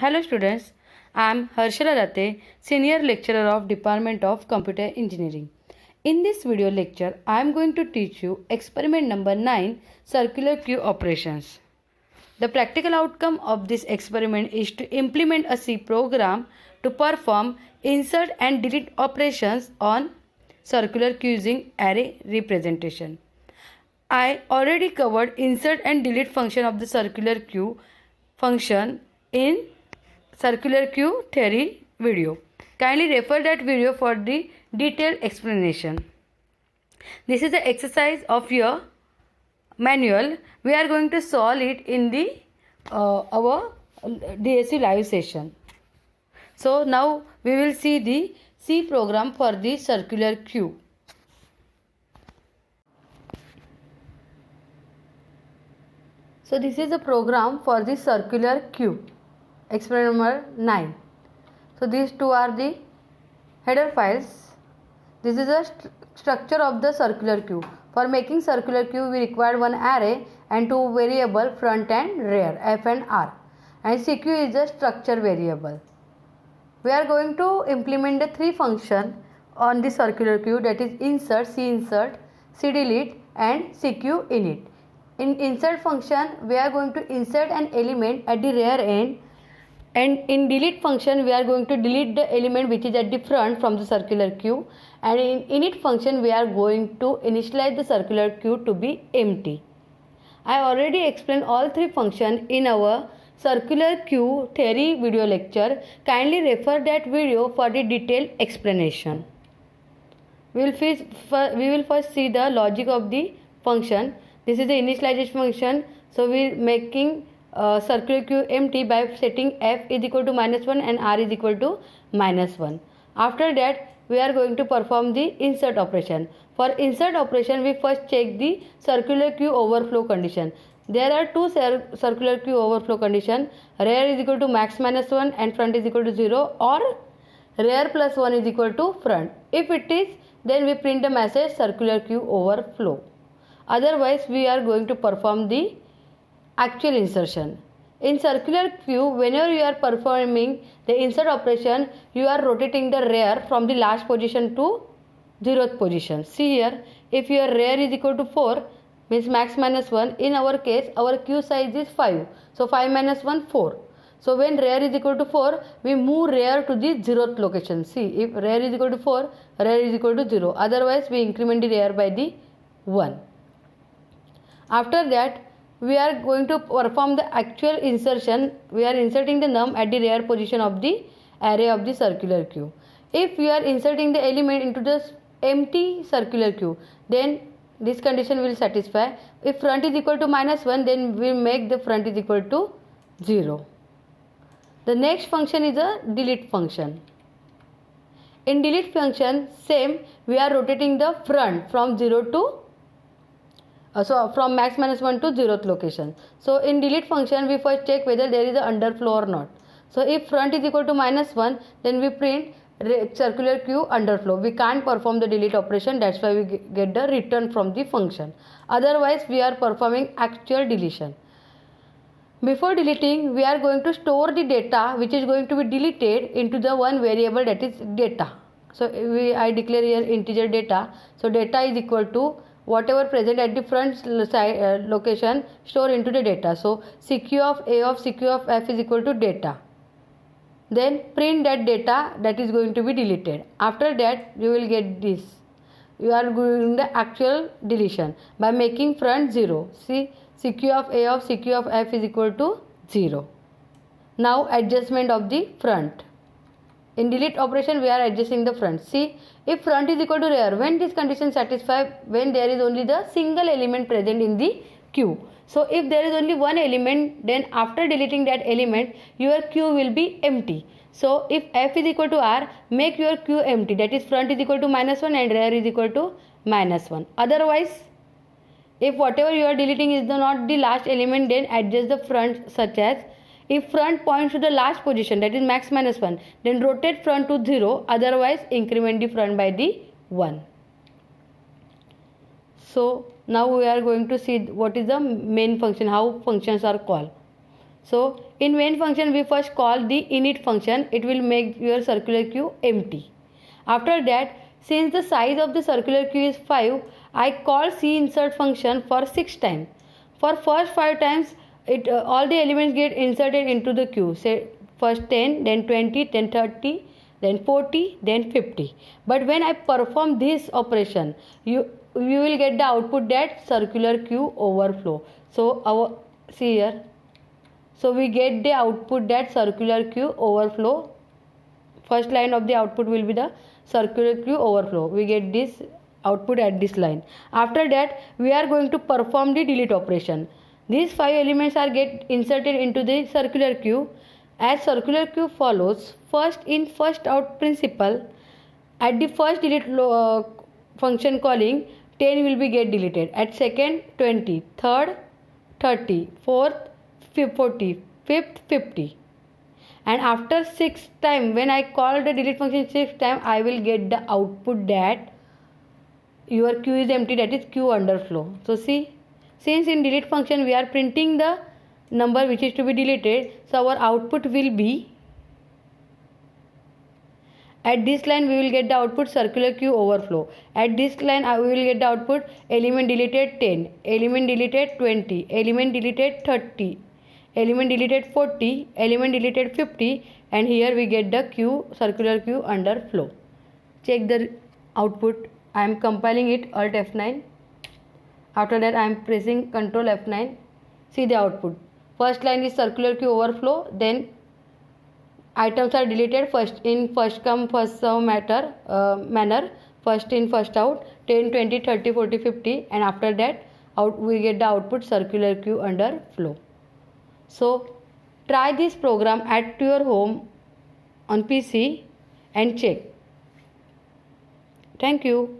Hello students, I am Harshila Date, Senior Lecturer of Department of Computer Engineering. In this video lecture, I am going to teach you experiment number 9, circular queue operations. The practical outcome of this experiment is to implement a C program to perform insert and delete operations on circular queue using array representation. I already covered insert and delete function of the circular queue function in circular queue theory video. Kindly refer that video for the detailed explanation. This is the exercise of your manual. We are going to solve it in the our DSC live session. So now we will see the C program for the circular queue. So this is a program for the circular queue. Experiment number 9. So these two are the header files. This is the structure of the circular queue. For making circular queue, we require one array and two variable front and rear, f and r. And CQ is the structure variable. We are going to implement the three functions on the circular queue, that is insert, cdelete and cqinit. In insert function, we are going to insert an element at the rear end, and in delete function, we are going to delete the element which is at the front from the circular queue, and in init function, we are going to initialize the circular queue to be empty. I already explained all three functions in our circular queue theory video lecture. Kindly refer that video for the detailed explanation. We will first see the logic of the function. This is the initialization function. So we are making circular queue empty by setting f is equal to -1 and r is equal to -1. After that, we are going to perform the insert operation. For insert operation, we first check the circular queue overflow condition. There are two circular queue overflow condition. Rear is equal to max -1 and front is equal to 0, or rear plus 1 is equal to front. If it is, then we print the message circular queue overflow. Otherwise, we are going to perform the actual insertion. In circular queue, whenever you are performing the insert operation, you are rotating the rear from the last position to 0th position. See here, if your rear is equal to 4, means max -1, in our case, our queue size is 5. So 5 - 1, 4. So when rear is equal to 4, we move rear to the 0th location. See, if rear is equal to 4, rear is equal to 0. Otherwise, we increment the rear by the 1. After that, we are going to perform the actual insertion. We are inserting the num at the rear position of the array of the circular queue. If we are inserting the element into the empty circular queue, then this condition will satisfy. If front is equal to -1, then we make the front is equal to 0. The next function is a delete function. In delete function, same, we are rotating the front from 0 to from max -1 to 0th location. So in delete function, we first check whether there is an underflow or not. So if front is equal to -1, then we print circular queue underflow. We can't perform the delete operation, that's why we get the return from the function. Otherwise, we are performing actual deletion. Before deleting, we are going to store the data which is going to be deleted into the one variable, that is data. So I declare here integer data. So data is equal to whatever present at the front location, store into the data. So CQ of A of CQ of F is equal to data. Then print that data that is going to be deleted. After that, you will get this. You are doing the actual deletion by making front 0. See, CQ of A of CQ of F is equal to 0. Now adjustment of the front. In delete operation, we are adjusting the front. See, if front is equal to rear, when this condition satisfies, when there is only the single element present in the queue. So if there is only one element, then after deleting that element, your queue will be empty. So if f is equal to r, make your queue empty, that is front is equal to -1 and rear is equal to -1. Otherwise, if whatever you are deleting is not the last element, then adjust the front, such as if front points to the last position, that is max -1, then rotate front to 0. Otherwise, increment the front by the 1. So now we are going to see what is the main function, how functions are called. So In main function we first call the init function. It will make your circular queue empty. After that, since the size of the circular queue is 5, I call CInsert function for 6 times. For first 5 times, all the elements get inserted into the queue. Say first 10, then 20, then 30, then 40, then 50. But when I perform this operation, you will get the output that circular queue overflow. So see here. So we get the output that circular queue overflow. First line of the output will be the circular queue overflow. We get this output at this line. After that, we are going to perform the delete operation. These 5 elements are get inserted into the circular queue. As circular queue follows first in first out principle, at the first delete function calling, 10 will be get deleted. At second, 20, third, 30, fourth, 40, fifth, 50. And after 6th time, when I call the delete function 6th time, I will get the output that your queue is empty, that is queue underflow. So see, since in delete function we are printing the number which is to be deleted, so our output will be, at this line we will get the output circular queue overflow. At this line we will get the output element deleted 10, element deleted 20, element deleted 30, element deleted 40, element deleted 50, and here we get the queue circular queue underflow. Check the output. I am compiling it, Alt F9. After that I am pressing Ctrl F9. See the output. First line is circular queue overflow, then items are deleted first in first come first serve manner, first in first out, 10, 20, 30, 40, 50, and after that we get the output circular queue underflow. So try this program at your home on PC and check. Thank you.